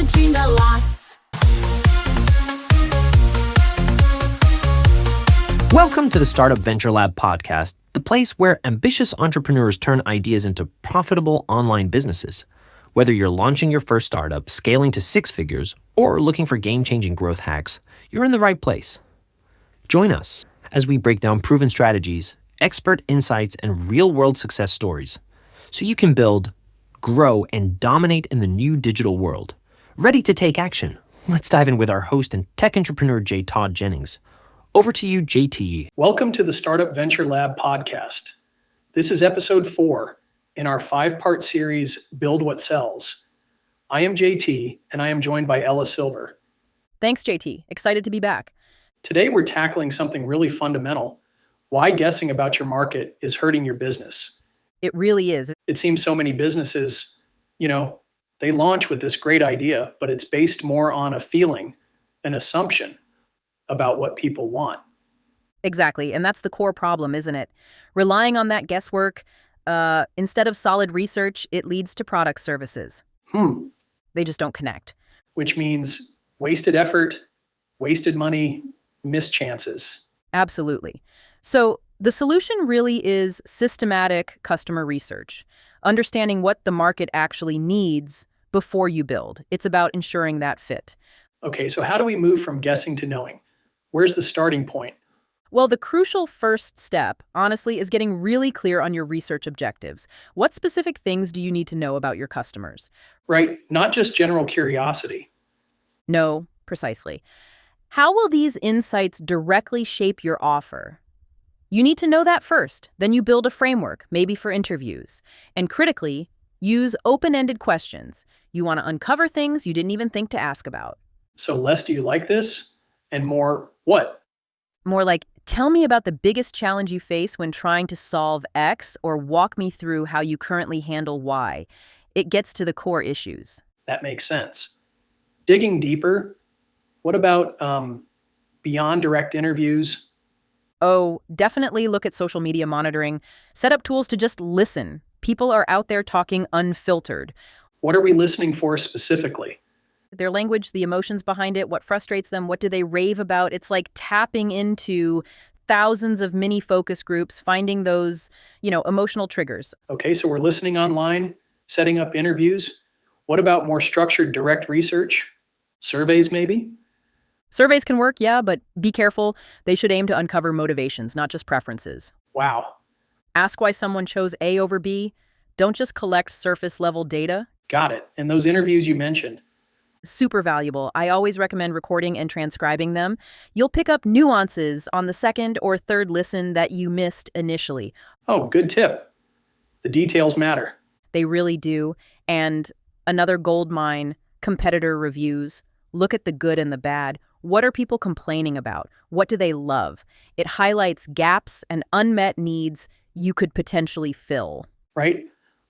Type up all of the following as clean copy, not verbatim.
a dream that lasts. Welcome to the Startup Venture Lab podcast, the place where ambitious entrepreneurs turn ideas into profitable online businesses. Whether you're launching your first startup, scaling to six figures, or looking for game-changing growth hacks, you're in the right place. Join us as we break down proven strategies, expert insights, and real-world success stories so you can build, grow, and dominate in the new digital world. Ready to take action? Let's dive in with our host and tech entrepreneur, J. Todd Jennings. Over to you, JT. Welcome to the Startup Venture Lab podcast. This is episode 4 in our 5-part series, Build What Sells. I am JT, and I am joined by Ella Silver. Thanks, JT. Excited to be back. Today, we're tackling something really fundamental: why guessing about your market is hurting your business. It really is. It seems so many businesses, they launch with this great idea, but it's based more on a feeling, an assumption about what people want. Exactly. And that's the core problem, isn't it? Relying on that guesswork, instead of solid research, it leads to product services. They just don't connect. Which means wasted effort, wasted money, missed chances. Absolutely. So the solution really is systematic customer research, understanding what the market actually needs before you build. It's about ensuring that fit. Okay, so how do we move from guessing to knowing? Where's the starting point? Well, the crucial first step, honestly, is getting really clear on your research objectives. What specific things do you need to know about your customers? Right, not just general curiosity. No, precisely. How will these insights directly shape your offer? You need to know that first. Then you build a framework, maybe for interviews. And critically, use open-ended questions. You want to uncover things you didn't even think to ask about. So less, do you like this? And more, what? More like, tell me about the biggest challenge you face when trying to solve X, or walk me through how you currently handle Y. It gets to the core issues. That makes sense. Digging deeper, what about beyond direct interviews? Oh, definitely look at social media monitoring. Set up tools to just listen. People are out there talking unfiltered. What are we listening for specifically? Their language, the emotions behind it, what frustrates them, what do they rave about? It's like tapping into thousands of mini focus groups, finding those, emotional triggers. Okay, so we're listening online, setting up interviews. What about more structured direct research? Surveys, maybe? Surveys can work, yeah, but be careful. They should aim to uncover motivations, not just preferences. Wow. Ask why someone chose A over B. Don't just collect surface-level data. Got it. And those interviews you mentioned? Super valuable. I always recommend recording and transcribing them. You'll pick up nuances on the second or third listen that you missed initially. Oh, good tip. The details matter. They really do. And another gold mine, competitor reviews. Look at the good and the bad. What are people complaining about? What do they love? It highlights gaps and unmet needs you could potentially fill. Right?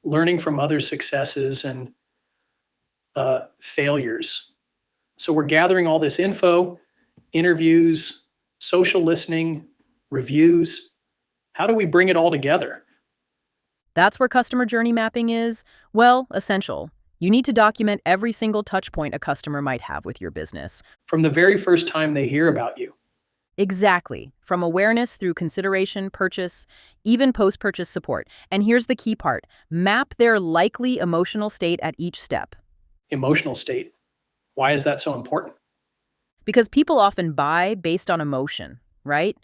Learning from other successes and failures. So we're gathering all this info, interviews, social listening, reviews. How do we bring it all together? That's where customer journey mapping is, essential. You need to document every single touch point a customer might have with your business. From the very first time they hear about you. Exactly. From awareness through consideration, purchase, even post-purchase support. And here's the key part. Map their likely emotional state at each step. Emotional state. Why is that so important? Because people often buy based on emotion, right?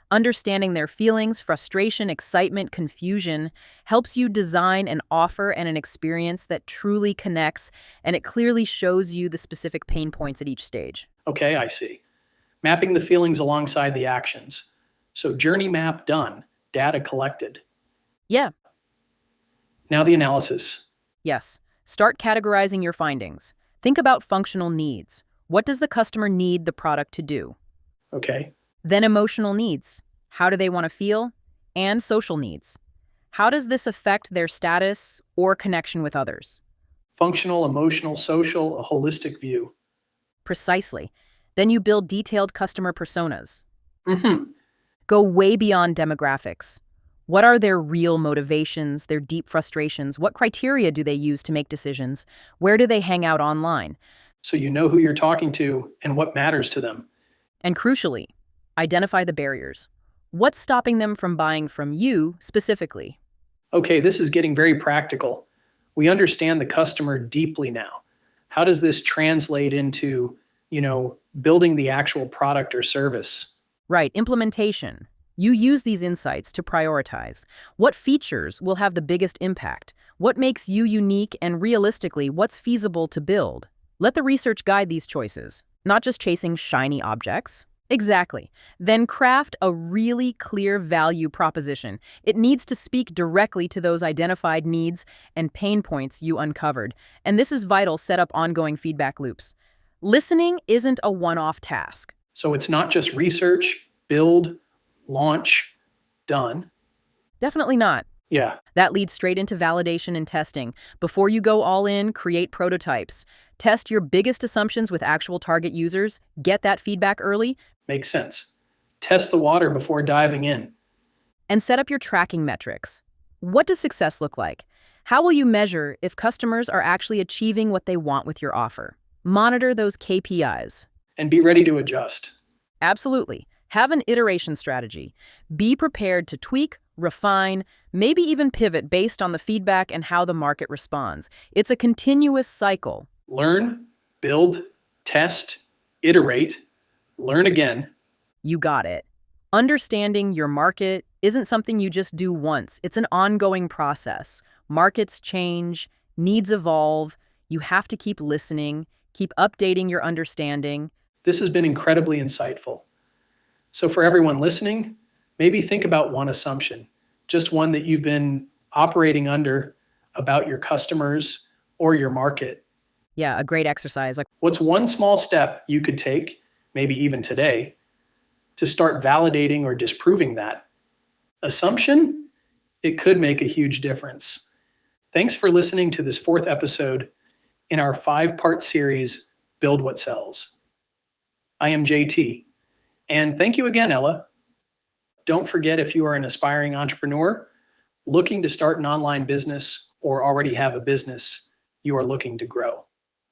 Understanding their feelings, frustration, excitement, confusion helps you design an offer and an experience that truly connects, and it clearly shows you the specific pain points at each stage. Okay, I see. Mapping the feelings alongside the actions. So journey map done, data collected. Yeah. Now the analysis. Yes. Start categorizing your findings. Think about functional needs. What does the customer need the product to do? Okay. Then emotional needs. How do they want to feel? And social needs. How does this affect their status or connection with others? Functional, emotional, social, a holistic view. Precisely. Then you build detailed customer personas. Mm-hmm. Go way beyond demographics. What are their real motivations, their deep frustrations? What criteria do they use to make decisions? Where do they hang out online? so you know who you're talking to and what matters to them. And crucially, identify the barriers. What's stopping them from buying from you specifically? Okay, this is getting very practical. We understand the customer deeply now. How does this translate into, building the actual product or service? Right, implementation. You use these insights to prioritize. What features will have the biggest impact? What makes you unique, and realistically, what's feasible to build? Let the research guide these choices, not just chasing shiny objects. Exactly. Then craft a really clear value proposition. It needs to speak directly to those identified needs and pain points you uncovered. And this is vital, set up ongoing feedback loops. Listening isn't a one-off task. So it's not just research, build, launch, done. Definitely not. Yeah. That leads straight into validation and testing. Before you go all in, create prototypes. Test your biggest assumptions with actual target users. Get that feedback early. Makes sense. Test the water before diving in. And set up your tracking metrics. What does success look like? How will you measure if customers are actually achieving what they want with your offer? Monitor those KPIs. And be ready to adjust. Absolutely. Have an iteration strategy. Be prepared to tweak, refine, maybe even pivot based on the feedback and how the market responds. It's a continuous cycle. Learn, build, test, iterate, learn again. You got it. Understanding your market isn't something you just do once. It's an ongoing process. Markets change, needs evolve. You have to keep listening, keep updating your understanding. This has been incredibly insightful. So for everyone listening, maybe think about one assumption, just one that you've been operating under about your customers or your market. Yeah, a great exercise. What's one small step you could take, maybe even today, to start validating or disproving that assumption? It could make a huge difference. Thanks for listening to this fourth episode in our 5-part series, Build What Sells. I am JT, and thank you again, Ella. Don't forget, if you are an aspiring entrepreneur looking to start an online business or already have a business you are looking to grow,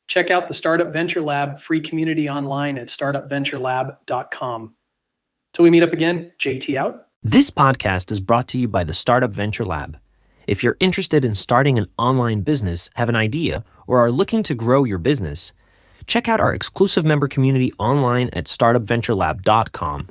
check out the Startup Venture Lab free community online at startupventurelab.com. Till we meet up again, JT out. This podcast is brought to you by the Startup Venture Lab. If you're interested in starting an online business, have an idea, or are looking to grow your business, check out our exclusive member community online at startupventurelab.com.